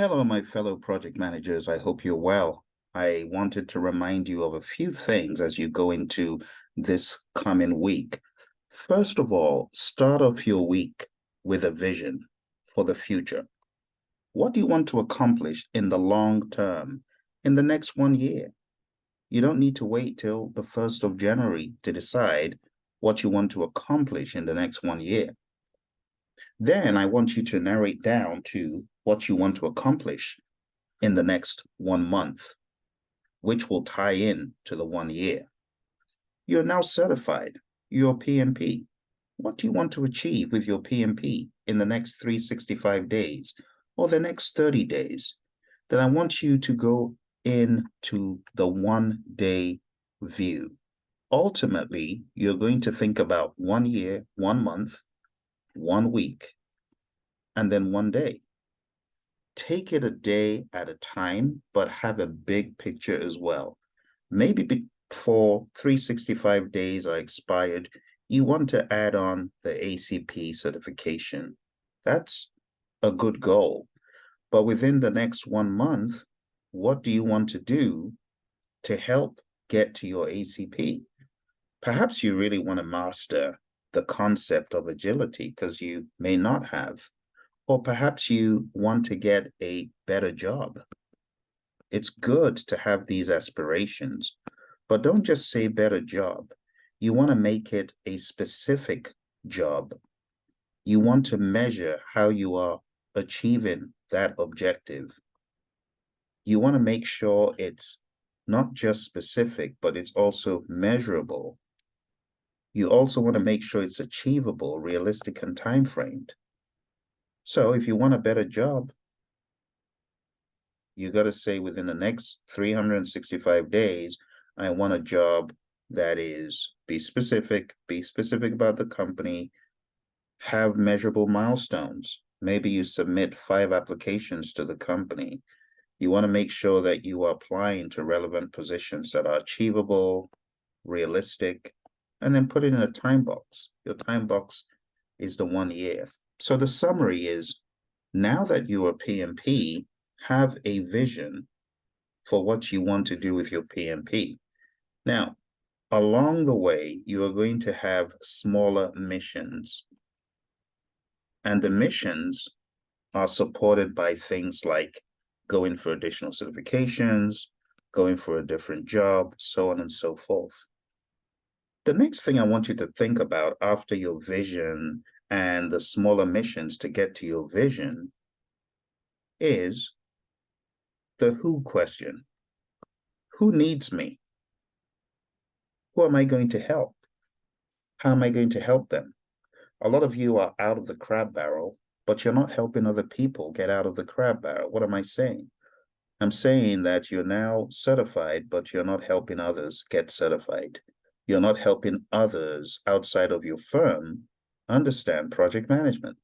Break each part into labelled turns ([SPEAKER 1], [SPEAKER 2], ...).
[SPEAKER 1] Hello, my fellow project managers. I hope you're well. I wanted to remind you of a few things as you go into this coming week. First of all, start off your week with a vision for the future. What do you want to accomplish in the long term, in the next 1 year? You don't need to wait till the 1st of January to decide what you want to accomplish in the next 1 year. Then I want you to narrow it down to what you want to accomplish in the next 1 month, which will tie in to the 1 year. You're now certified. You're PMP. What do you want to achieve with your PMP in the next 365 days or the next 30 days? Then I want you to go into the 1 day view. Ultimately, you're going to think about 1 year, 1 month, 1 week, and then 1 day. Take it a day at a time, but have a big picture as well. Maybe before 365 days are expired, you want to add on the ACP certification. That's a good goal. But within the next 1 month, what do you want to do to help get to your ACP? Perhaps you really want to master the concept of agility because you may not have. Or perhaps you want to get a better job. It's good to have these aspirations, but don't just say better job. You want to make it a specific job. You want to measure how you are achieving that objective. You want to make sure it's not just specific, but it's also measurable. You also want to make sure it's achievable, realistic, and time-framed. So if you want a better job, you got to say within the next 365 days, I want a job that is be specific about the company, have measurable milestones. Maybe you submit 5 applications to the company. You want to make sure that you are applying to relevant positions that are achievable, realistic, and then put it in a time box. Your time box is the 1 year. So the summary is, now that you are PMP, have a vision for what you want to do with your PMP. Now, along the way, you are going to have smaller missions. And the missions are supported by things like going for additional certifications, going for a different job, so on and so forth. The next thing I want you to think about after your vision and the smaller missions to get to your vision is the who question. Who needs me? Who am I going to help? How am I going to help them? A lot of you are out of the crab barrel, but you're not helping other people get out of the crab barrel. What am I saying? I'm saying that you're now certified, but you're not helping others get certified. You're not helping others outside of your firm understand project management.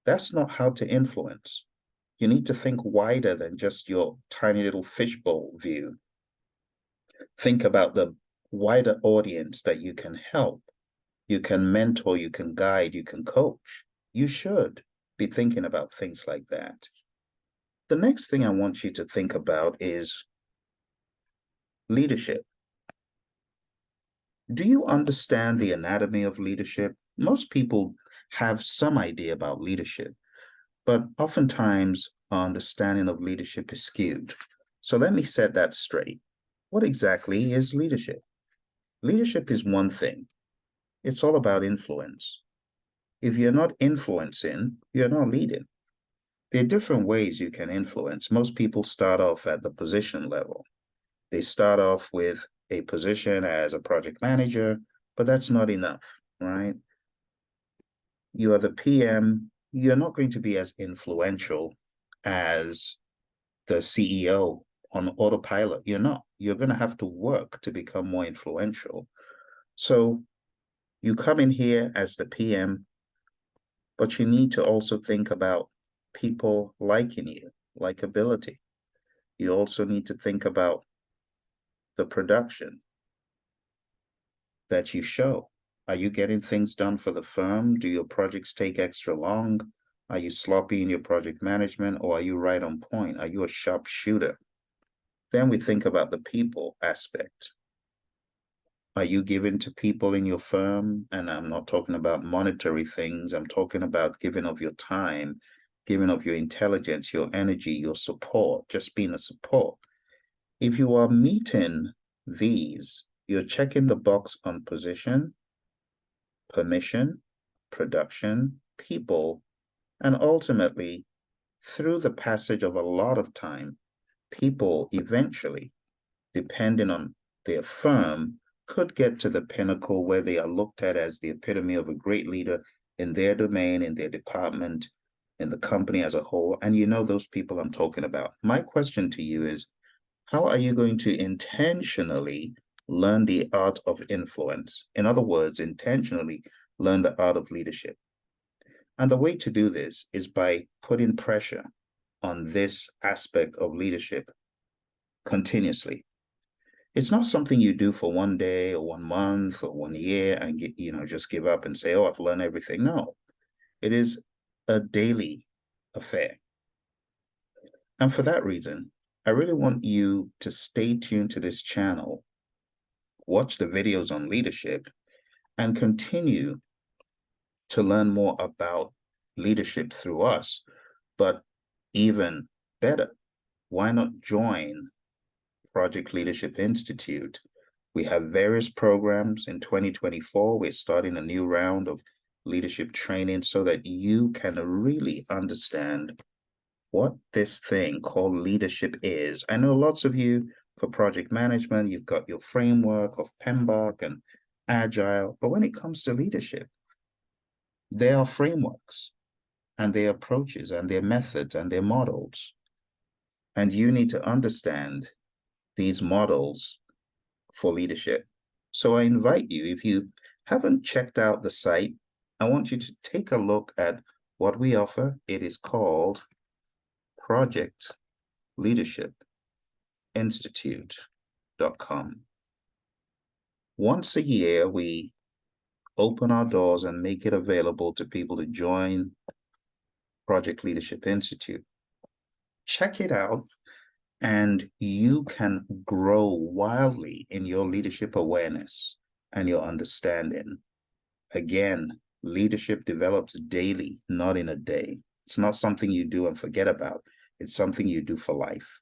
[SPEAKER 1] That's not how to influence. You need to think wider than just your tiny little fishbowl view. Think about the wider audience that you can help. You can mentor, you can guide, you can coach. You should be thinking about things like that. The next thing I want you to think about is leadership. Do you understand the anatomy of leadership? Most people have some idea about leadership, but oftentimes our understanding of leadership is skewed. So let me set that straight. What exactly is leadership? Leadership is one thing. It's all about influence. If you're not influencing, you're not leading. There are different ways you can influence. Most people start off at the position level. They start off with a position as a project manager, but that's not enough, right? You are the PM. You're not going to be as influential as the CEO on autopilot. You're not. You're going to have to work to become more influential. So you come in here as the PM, but you need to also think about people liking you, likability. You also need to think about the production that you show. Are you getting things done for the firm? Do your projects take extra long? Are you sloppy in your project management, or are you right on point? Are you a sharp shooter? Then we think about the people aspect. Are you giving to people in your firm? And I'm not talking about monetary things. I'm talking about giving of your time, giving of your intelligence, your energy, your support, just being a support. If you are meeting these, you're checking the box on position, permission, production, people, and ultimately, through the passage of a lot of time, people eventually, depending on their firm, could get to the pinnacle where they are looked at as the epitome of a great leader in their domain, in their department, in the company as a whole. And you know those people I'm talking about. My question to you is, how are you going to intentionally learn the art of influence? In other words, intentionally learn the art of leadership. And the way to do this is by putting pressure on this aspect of leadership continuously. It's not something you do for one day or 1 month or 1 year and get, just give up and say, oh, I've learned everything. No, it is a daily affair. And for that reason, I really want you to stay tuned to this channel, watch the videos on leadership, and continue to learn more about leadership through us. But even better, why not join Project Leadership Institute? We have various programs. In 2024. We're starting a new round of leadership training so that you can really understand what this thing called leadership is. I know lots of you, for project management, you've got your framework of PMBOK and Agile, but when it comes to leadership, there are frameworks and their approaches and their methods and their models. And you need to understand these models for leadership. So I invite you, if you haven't checked out the site, I want you to take a look at what we offer. It is called Project Leadership Institute.com. Once a year, we open our doors and make it available to people to join Project Leadership Institute. Check it out, and you can grow wildly in your leadership awareness and your understanding. Again, leadership develops daily, not in a day. It's not something you do and forget about. It's something you do for life.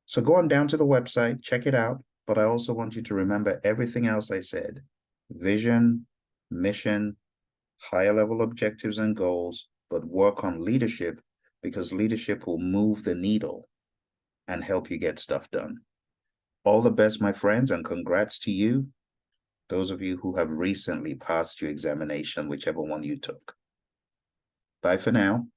[SPEAKER 1] So go on down to the website, check it out. But I also want you to remember everything else I said: vision, mission, higher level objectives and goals, but work on leadership, because leadership will move the needle and help you get stuff done. All the best, my friends, and congrats to you, those of you who have recently passed your examination, whichever one you took. Bye for now.